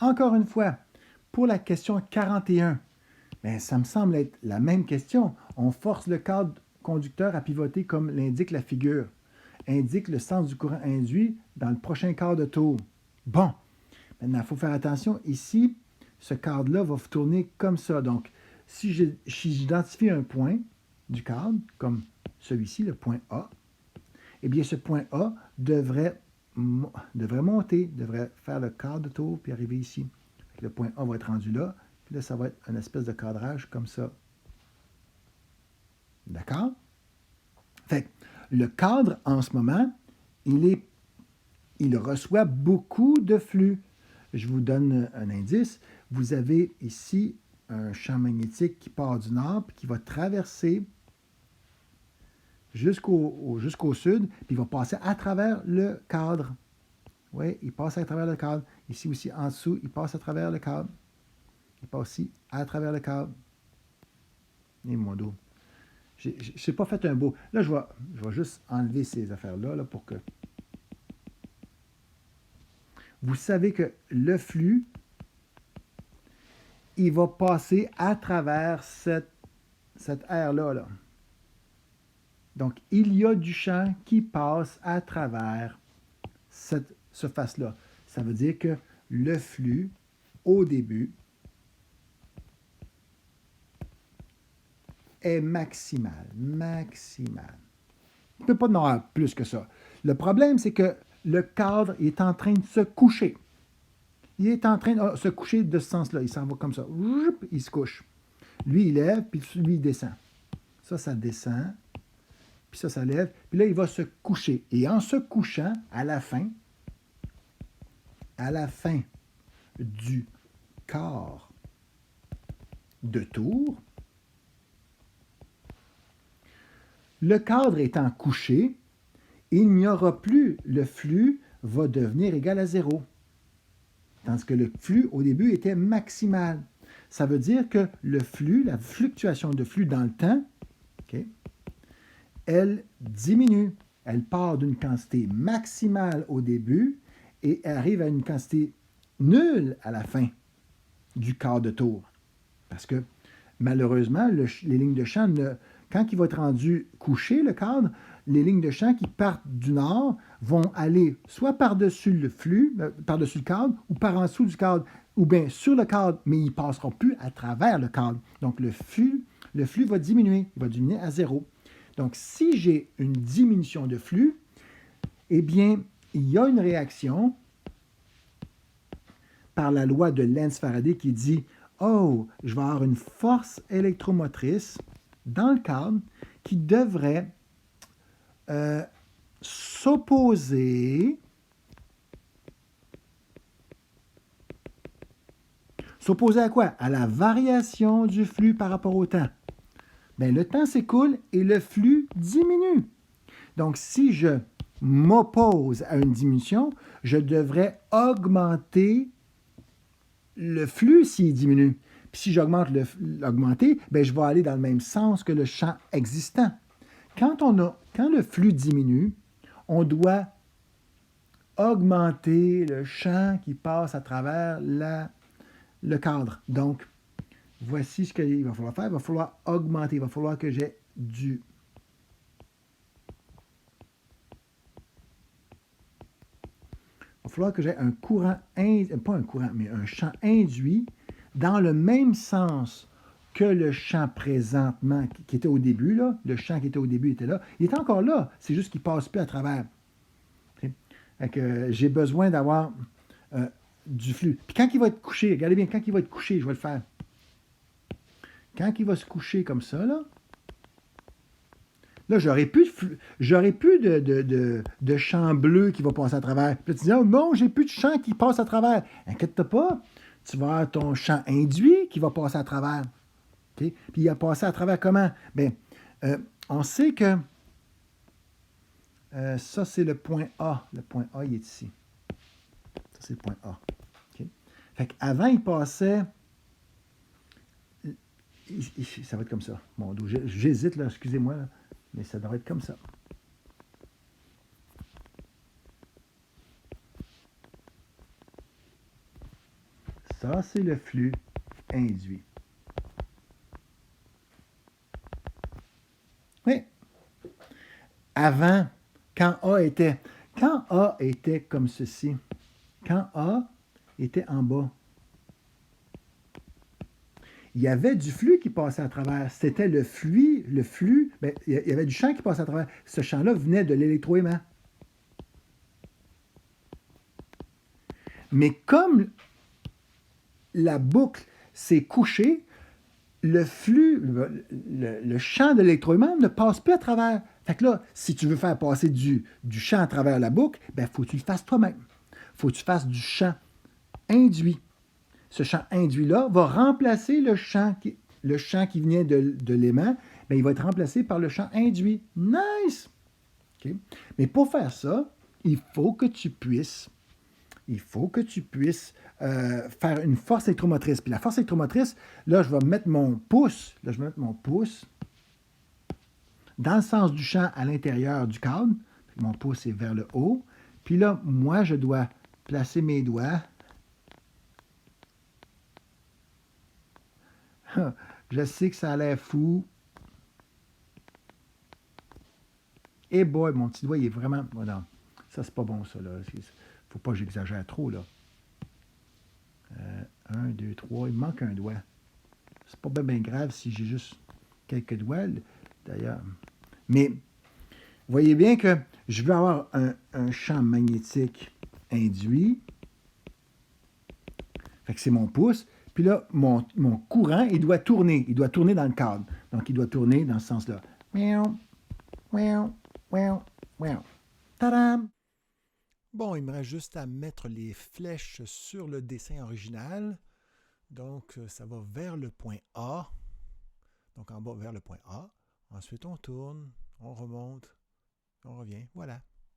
Encore une fois, pour la question 41, bien, ça me semble être la même question. On force le cadre conducteur à pivoter comme l'indique la figure. Indique le sens du courant induit dans le prochain quart de tour. Bon, maintenant, il faut faire attention. Ici, ce cadre-là va tourner comme ça. Donc, si j'identifie un point du cadre, comme celui-ci, le point A, eh bien, ce point A devrait monter, devrait faire le quart de tour, puis arriver ici. Le point A va être rendu là, puis là, ça va être une espèce de cadrage comme ça. D'accord? Fait que le cadre, en ce moment, il reçoit beaucoup de flux. Je vous donne un indice. Vous avez ici un champ magnétique qui part du nord, puis qui va traverser jusqu'au sud, puis il va passer à travers le cadre. Oui, il passe à travers le cadre. Ici aussi, en dessous, il passe à travers le cadre. Il passe aussi à travers le cadre. Et mon dos. Je n'ai pas fait un beau. Là, je vais juste enlever ces affaires-là là, pour que. Vous savez que le flux, il va passer à travers cette aire-là. Là. Donc, il y a du champ qui passe à travers cette surface-là. Ça veut dire que le flux, au début, est maximal. Maximal. Il ne peut pas en avoir plus que ça. Le problème, c'est que le cadre est en train de se coucher. Il est en train de se coucher de ce sens-là. Il s'en va comme ça. Il se couche. Lui, il lève, puis lui, il descend. Ça descend. Puis ça lève. Puis là, il va se coucher. Et en se couchant, à la fin du quart de tour, le cadre étant couché, il n'y aura plus, le flux va devenir égal à 0. Tandis que le flux, au début, était maximal. Ça veut dire que le flux, la fluctuation de flux dans le temps, okay, elle diminue. Elle part d'une quantité maximale au début et elle arrive à une quantité nulle à la fin du quart de tour. Parce que malheureusement, les lignes de champ, quand il va être rendu couché, le cadre, les lignes de champ qui partent du nord vont aller soit par-dessus le flux, par-dessus le cadre, ou par en dessous du cadre, ou bien sur le cadre, mais ils ne passeront plus à travers le cadre. Donc le flux va diminuer, il va diminuer à 0. Donc si j'ai une diminution de flux, eh bien, il y a une réaction par la loi de Lenz-Faraday qui dit « Oh, je vais avoir une force électromotrice dans le cadre qui devrait s'opposer à quoi? À la variation du flux par rapport au temps. Bien, le temps s'écoule et le flux diminue. Donc, si je m'oppose à une diminution, je devrais augmenter le flux s'il diminue. Puis si j'augmente l'augmenter, ben je vais aller dans le même sens que le champ existant. Quand le flux diminue, on doit augmenter le champ qui passe à travers le cadre. Donc, voici ce qu'il va falloir faire. Il va falloir augmenter. Il va falloir que j'ai il va falloir que j'ai un courant, pas un courant, mais un champ induit dans le même sens que le champ présentement qui était au début, là, le champ qui était au début était là. Il est encore là, c'est juste qu'il ne passe plus à travers. J'ai besoin d'avoir du flux. Puis quand il va être couché, regardez bien, quand il va être couché, je vais le faire. Quand il va se coucher comme ça, là, j'aurais plus de champ bleu qui va passer à travers. Puis là, tu dis, oh non, j'ai plus de champ qui passe à travers. Inquiète-toi pas, tu vas avoir ton champ induit qui va passer à travers. Okay? Puis il a passé à travers comment? Bien, on sait que ça, c'est le point A. Le point A, il est ici. Ça, c'est le point A. Okay? Fait qu'avant, il passait... Ça va être comme ça. Mon dos, j'hésite, là, excusez-moi, là, mais ça devrait être comme ça. Ça, c'est le flux induit. Oui. Avant, quand A était comme ceci, quand A était en bas, il y avait du flux qui passait à travers. C'était le flux, il y avait du champ qui passait à travers. Ce champ-là venait de l'électroaimant. Mais comme la boucle s'est couchée, le flux, le champ de l'électroaimant ne passe plus à travers. Fait que là, si tu veux faire passer du champ à travers la boucle, il faut que tu le fasses toi-même. Il faut que tu fasses du champ induit. Ce champ induit-là va remplacer le champ qui venait de l'aimant. Il va être remplacé par le champ induit. Nice! Okay? Mais pour faire ça, il faut que tu puisses faire une force électromotrice. Puis la force électromotrice, là, je vais mettre mon pouce dans le sens du champ à l'intérieur du cadre. Mon pouce est vers le haut. Puis là, moi, je dois placer mes doigts. Je sais que ça a l'air fou. Et boy, mon petit doigt, il est vraiment... Oh non, ça, c'est pas bon, ça. Là. Faut pas que j'exagère trop, là. 1, 2, 3, il me manque un doigt. C'est pas bien grave si j'ai juste quelques doigts, d'ailleurs. Mais, vous voyez bien que je veux avoir un champ magnétique induit. Fait que c'est mon pouce. Puis là, mon courant, il doit tourner. Il doit tourner dans le cadre. Donc, il doit tourner dans ce sens-là. Miaou, miaou, miaou, miaou. Tadam! Bon, il me reste juste à mettre les flèches sur le dessin original. Donc, ça va vers le point A. Donc, en bas vers le point A. Ensuite, on tourne, on remonte, on revient. Voilà.